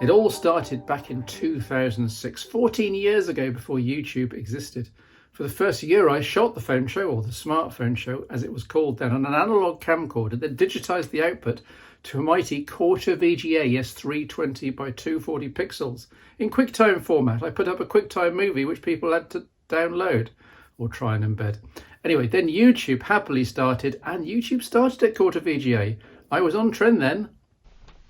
It all started back in 2006, 14 years ago, before YouTube existed. For the first year I shot the phone show, or the smartphone show as it was called then, on an analog camcorder that digitised the output to a mighty quarter VGA, yes, 320 by 240 pixels. In QuickTime format, I put up a QuickTime movie which people had to download or try and embed. Anyway, then YouTube happily started, and YouTube started at quarter VGA. I was on trend then.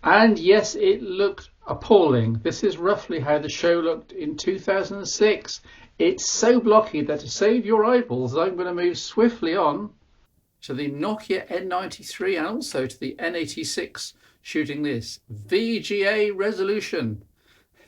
And yes, it looked appalling. This is roughly how the show looked in 2006. It's so blocky that to save your eyeballs, I'm going to move swiftly on to the Nokia N93 and also to the N86 shooting this. VGA resolution.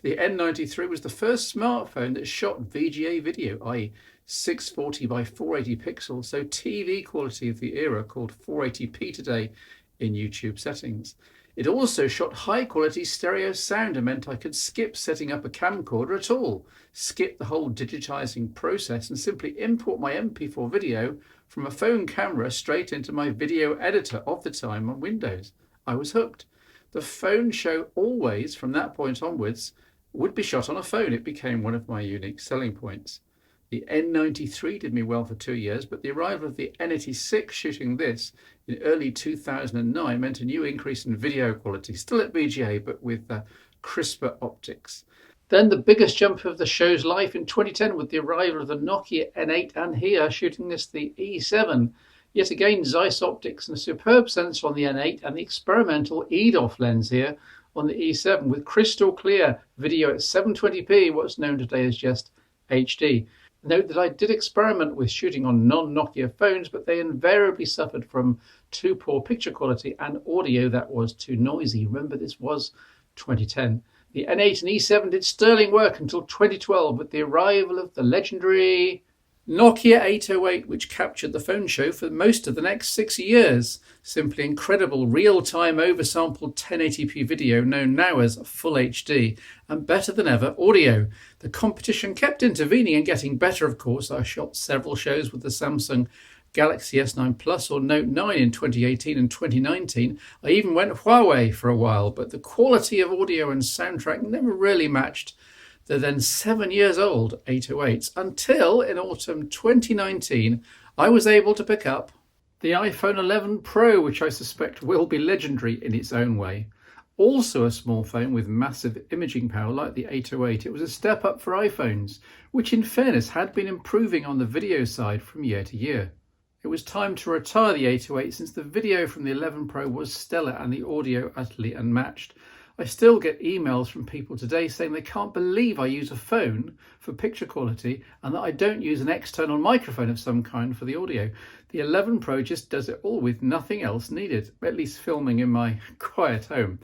The N93 was the first smartphone that shot VGA video, i.e. 640 by 480 pixels, so TV quality of the era, called 480p today in YouTube settings. It also shot high quality stereo sound and meant I could skip setting up a camcorder at all, skip the whole digitizing process and simply import my MP4 video from a phone camera straight into my video editor of the time on Windows. I was hooked. The phone show always, from that point onwards, would be shot on a phone. It became one of my unique selling points. The N93 did me well for 2 years, but the arrival of the N86 shooting this in early 2009 meant a new increase in video quality, still at VGA, but with crisper optics. Then the biggest jump of the show's life in 2010 with the arrival of the Nokia N8, and here shooting this the E7. Yet again, Zeiss optics and a superb sensor on the N8 and the experimental EDOF lens here on the E7 with crystal clear video at 720p, what's known today as just HD. Note that I did experiment with shooting on non-Nokia phones, but they invariably suffered from too poor picture quality and audio that was too noisy. Remember, this was 2010. The N8 and E7 did sterling work until 2012 with the arrival of the legendary Nokia 808, which captured the phone show for most of the next 6 years. Simply incredible real-time oversampled 1080p video known now as Full HD, and better than ever audio. The competition kept intervening and getting better, of course. I shot several shows with the Samsung Galaxy S9 Plus or Note 9 in 2018 and 2019. I even went Huawei for a while, but the quality of audio and soundtrack never really matched the then 7 years old 808s, until in autumn 2019 I was able to pick up the iPhone 11 Pro, which I suspect will be legendary in its own way. Also a small phone with massive imaging power like the 808, it was a step up for iPhones, which in fairness had been improving on the video side from year to year. It was time to retire the 808 since the video from the 11 Pro was stellar and the audio utterly unmatched. I still get emails from people today saying they can't believe I use a phone for picture quality and that I don't use an external microphone of some kind for the audio. The 11 Pro just does it all with nothing else needed, at least filming in my quiet home.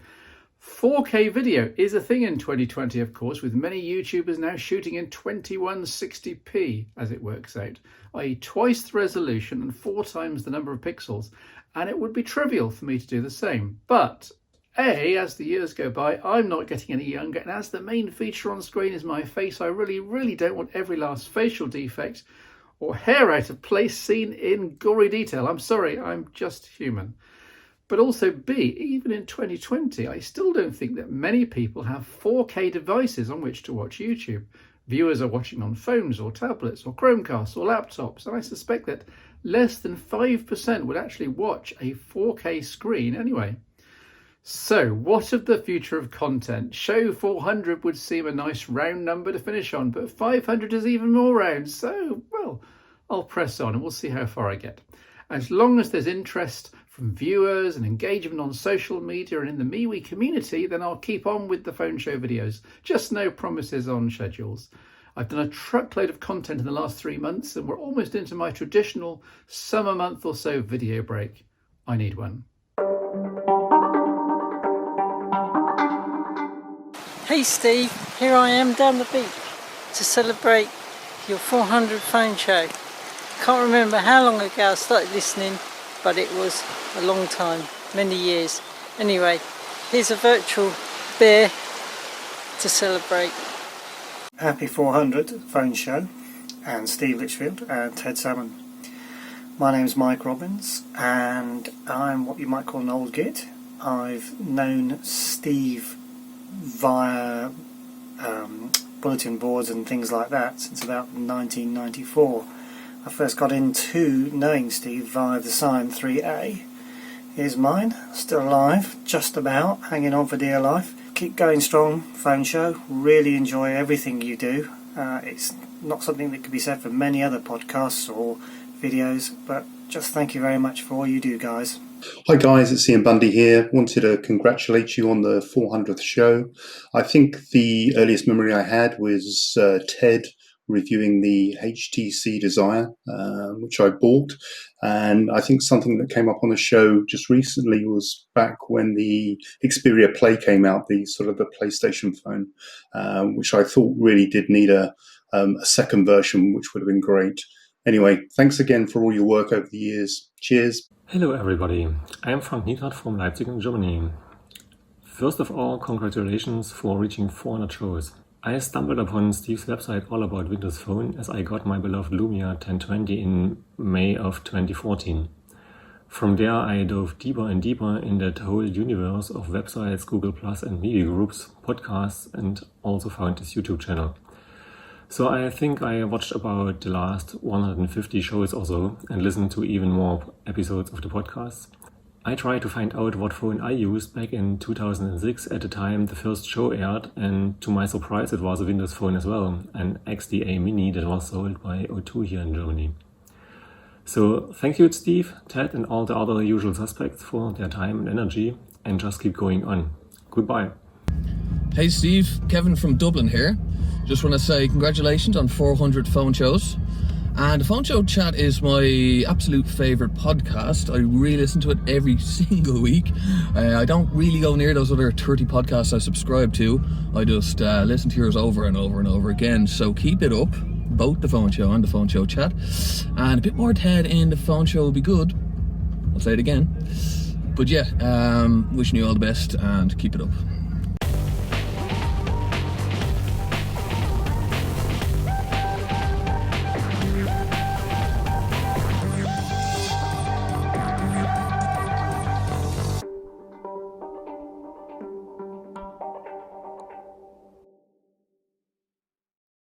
4K video is a thing in 2020, of course, with many YouTubers now shooting in 2160p as it works out, i.e. twice the resolution and 4 times the number of pixels, and it would be trivial for me to do the same. But as the years go by, I'm not getting any younger, and as the main feature on screen is my face, I really don't want every last facial defect or hair out of place seen in gory detail. I'm sorry, I'm just human. But also B, even in 2020, I still don't think that many people have 4K devices on which to watch YouTube. Viewers are watching on phones or tablets or Chromecasts or laptops, and I suspect that less than 5% would actually watch a 4K screen anyway. So, what of the future of content? Show 400 would seem a nice round number to finish on, but 500 is even more round, so, well, I'll press on and we'll see how far I get. As long as there's interest from viewers and engagement on social media and in the MeWe community, then I'll keep on with the phone show videos. Just no promises on schedules. I've done a truckload of content in the last 3 months and we're almost into my traditional summer month or so video break. I need one. Hey Steve, here I am down the beach to celebrate your 400 phone show. Can't remember how long ago I started listening, but it was a long time, many years. Anyway, here's a virtual beer to celebrate. Happy 400 phone show, and Steve Litchfield and Ted Salmon. My name's Mike Robbins and I'm what you might call an old git. I've known Steve via bulletin boards and things like that since about 1994. I first got into knowing Steve via the Sign 3A. Here's mine, still alive, just about, hanging on for dear life. Keep going strong, Phone Show. Really enjoy everything you do. It's not something that could be said for many other podcasts or videos, but just thank you very much for all you do, guys. Hi guys, it's Ian Bundy here. Wanted to congratulate you on the 400th show. I think the earliest memory I had was Ted reviewing the HTC Desire, which I bought. And I think something that came up on the show just recently was back when the Xperia Play came out, the sort of the PlayStation phone, which I thought really did need a second version, which would have been great. Anyway, thanks again for all your work over the years. Cheers. Hello everybody, I am Frank Niegert from Leipzig in Germany. First of all, congratulations for reaching 400 shows. I stumbled upon Steve's website all about Windows Phone as I got my beloved Lumia 1020 in May of 2014. From there I dove deeper and deeper in that whole universe of websites, Google Plus and media groups, podcasts, and also found this YouTube channel. So I think I watched about the last 150 shows or so and listened to even more episodes of the podcast. I tried to find out what phone I used back in 2006 at the time the first show aired, and to my surprise it was a Windows Phone as well, an XDA Mini that was sold by O2 here in Germany. So thank you Steve, Ted and all the other usual suspects for their time and energy, and just keep going on. Goodbye. Hey Steve, Kevin from Dublin here. Just want to say congratulations on 400 phone shows. And the Phone Show Chat is my absolute favourite podcast. I re-listen to it every single week. I don't really go near those other 30 podcasts I subscribe to. I just listen to yours over and over and over again. So keep it up, both the Phone Show and the Phone Show Chat. And a bit more Ted in the Phone Show will be good. I'll say it again. But yeah, wishing you all the best and keep it up.